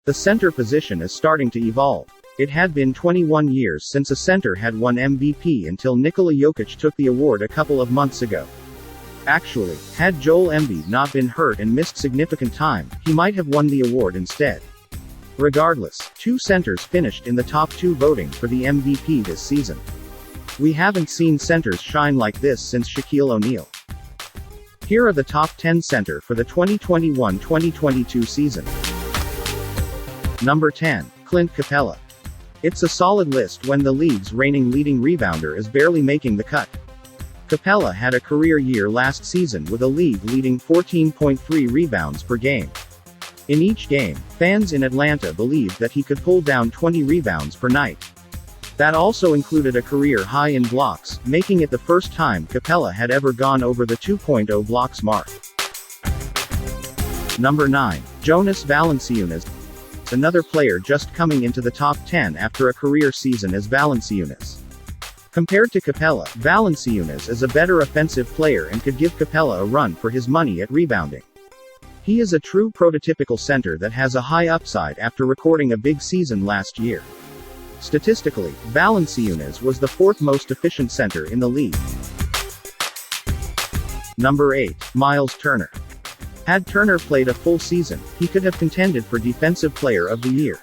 The center position is starting to evolve. It had been 21 years since a center had won MVP until Nikola Jokic took the award a couple of months ago. Actually, had Joel Embiid not been hurt and missed significant time, he might have won the award instead. Regardless, two centers finished in the top 2 voting for the MVP this season. We haven't seen centers shine like this since Shaquille O'Neal. Here are the top 10 center for the 2021-2022 season. Number 10. Clint Capela. It's a solid list when the league's reigning leading rebounder is barely making the cut. Capela had a career year last season with a league-leading 14.3 rebounds per game. In each game, fans in Atlanta believed that he could pull down 20 rebounds per night. That also included a career high in blocks, making it the first time Capela had ever gone over the 2.0 blocks mark. Number 9. Jonas Valancos. Another player just coming into the top 10 after a career season as Valancos. Compared to Capela, Valancos is a better offensive player and could give Capela a run for his money at rebounding. He is a true prototypical center that has a high upside after recording a big season last year. Statistically, Valancos was the 4th most efficient center in the league. Number 8. Myles Turner. Had Turner played a full season, he could have contended for Defensive Player of the Year.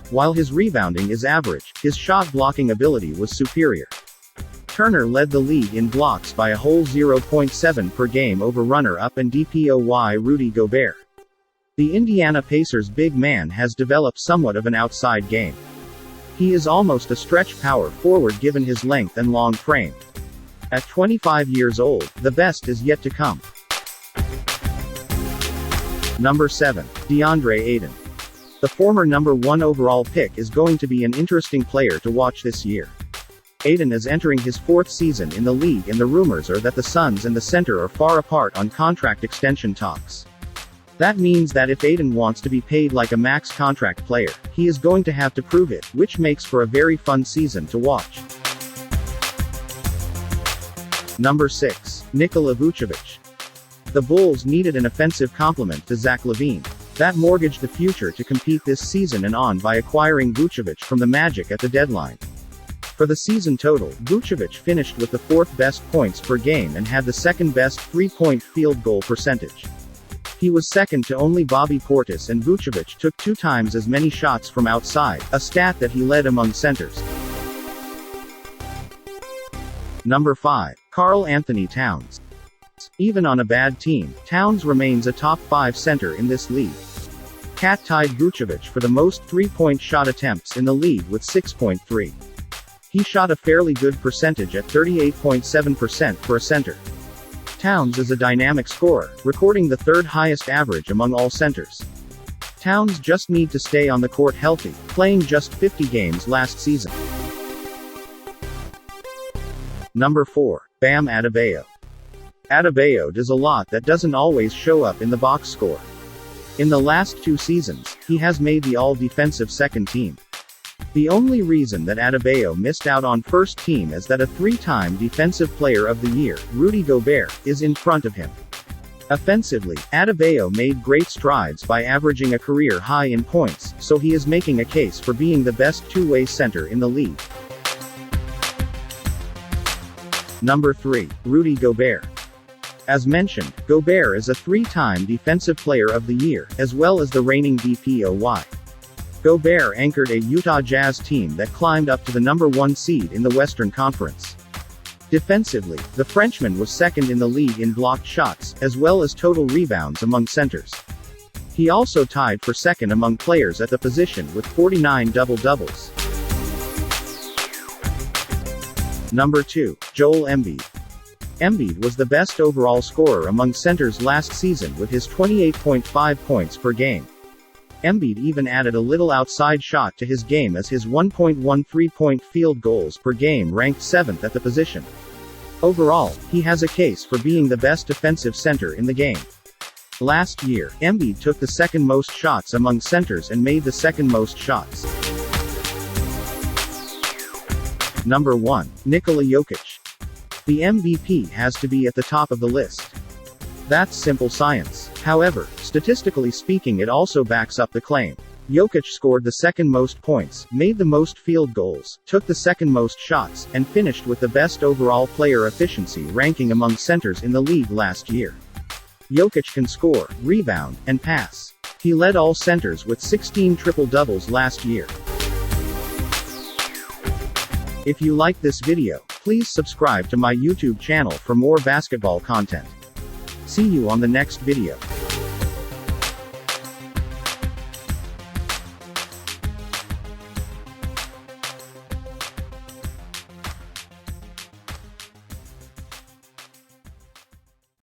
While his rebounding is average, his shot blocking ability was superior. Turner led the league in blocks by a whole 0.7 per game over runner-up and DPOY Rudy Gobert. The Indiana Pacers' big man has developed somewhat of an outside game. He is almost a stretch power forward given his length and long frame. At 25 years old, the best is yet to come. Number 7. DeAndre Ayton. The former number 1 overall pick is going to be an interesting player to watch this year. Ayton is entering his 4th season in the league and the rumors are that the Suns and the center are far apart on contract extension talks. That means that if Ayton wants to be paid like a max contract player, he is going to have to prove it, which makes for a very fun season to watch. Number 6. Nikola Vucevic. The Bulls needed an offensive complement to Zach LaVine. That mortgaged the future to compete this season and on by acquiring Vucevic from the Magic at the deadline. For the season total, Vucevic finished with the 4th best points per game and had the 2nd best 3-point field goal percentage. He was second to only Bobby Portis, and Vucevic took 2 times as many shots from outside, a stat that he led among centers. Number 5. KarlAnthony Towns. Even on a bad team, Towns remains a top 5 center in this league. Cat tied Vucevic for the most 3-point shot attempts in the league with 6.3. He shot a fairly good percentage at 38.7% for a center. Towns is a dynamic scorer, recording the 3rd highest average among all centers. Towns just need to stay on the court healthy, playing just 50 games last season. Number 4. Bam Adebayo. Adebayo does a lot that doesn't always show up in the box score. In the last 2 seasons, he has made the all-defensive second team. The only reason that Adebayo missed out on first team is that a 3-time Defensive Player of the Year, Rudy Gobert, is in front of him. Offensively, Adebayo made great strides by averaging a career high in points, so he is making a case for being the best two-way center in the league. Number 3. Rudy Gobert. As mentioned, Gobert is a 3-time Defensive Player of the Year, as well as the reigning DPOY. Gobert anchored a Utah Jazz team that climbed up to the number 1 seed in the Western Conference. Defensively, the Frenchman was second in the league in blocked shots, as well as total rebounds among centers. He also tied for second among players at the position with 49 double-doubles. Number 2. Joel Embiid. Embiid was the best overall scorer among centers last season with his 28.5 points per game. Embiid even added a little outside shot to his game as his 1.1 3-point field goals per game ranked 7th at the position. Overall, he has a case for being the best defensive center in the game. Last year, Embiid took the 2nd most shots among centers and made the 2nd most shots. Number 1. Nikola Jokic. The MVP has to be at the top of the list. That's simple science. However, statistically speaking, it also backs up the claim. Jokic scored the second most points, made the most field goals, took the second most shots, and finished with the best overall player efficiency ranking among centers in the league last year. Jokic can score, rebound, and pass. He led all centers with 16 triple-doubles last year. If you like this video, please subscribe to my YouTube channel for more basketball content. See you on the next video.